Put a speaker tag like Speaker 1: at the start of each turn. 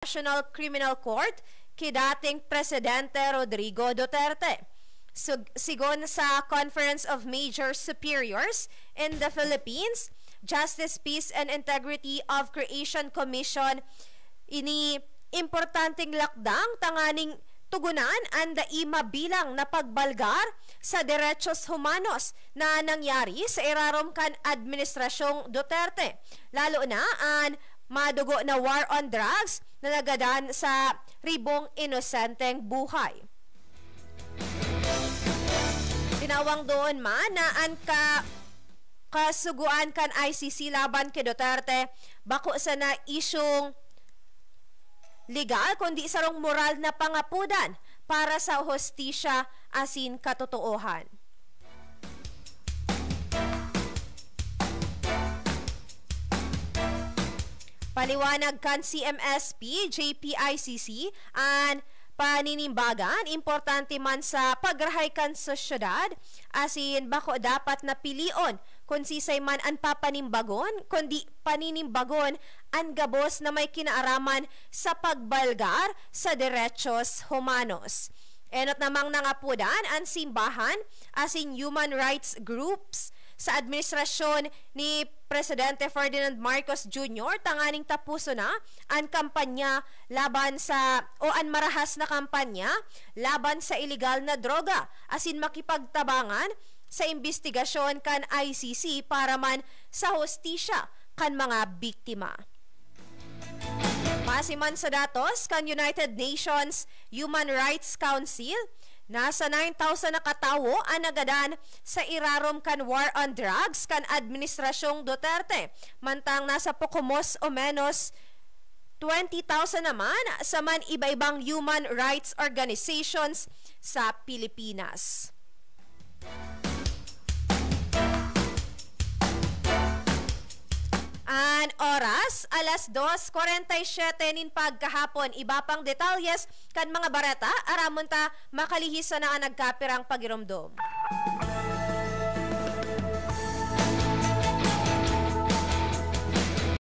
Speaker 1: National Criminal Court kay dating Presidente Rodrigo Duterte. Sigon sa Conference of Major Superiors in the Philippines, Justice, Peace, and Integrity of Creation Commission ini importanteng lakdang tanganing tugunan ang daima bilang na pagbalgar sa derechos humanos na nangyari sa irarom kan Administrasyong Duterte. Lalo na ang madugo na war on drugs na nagadan sa ribong inosenteng buhay. Tinawang doon man na ang kasuguan kan ICC laban kay Duterte bako sa na isyong legal kundi sarong moral na pangapudan para sa hostisya asin katotoohan. Paliwanag kan CMSP, JPICC, ang paninimbagan, importante man sa pagrahay kan sosyedad, asin bako dapat na pilion kung sisay man ang papanimbagon, kundi paninimbagon ang gabos na may kinaaraman sa pagbalgar sa derechos humanos. Enot namang nangapudan ang simbahan, asin human rights groups, sa administrasyon ni Presidente Ferdinand Marcos Jr. tanganing tapuso na ang kampanya laban sa ang marahas na kampanya laban sa ilegal na droga asin makipagtabangan sa investigasyon kan ICC para man sa hostisya kan mga biktima. Pasiman sa datos kan United Nations Human Rights Council, nasa 9,000 na katawo ang nagadan sa irarom kan war on drugs kan Administrasyong Duterte. Mantang nasa pokumos o menos 20,000 naman sa man iba-ibang human rights organizations sa Pilipinas. An oras, alas 2:47 nin pagkahapon. Iba pang detalyes kan mga barata, aramon ta makalihisa na ang nagkapirang pagiromdom.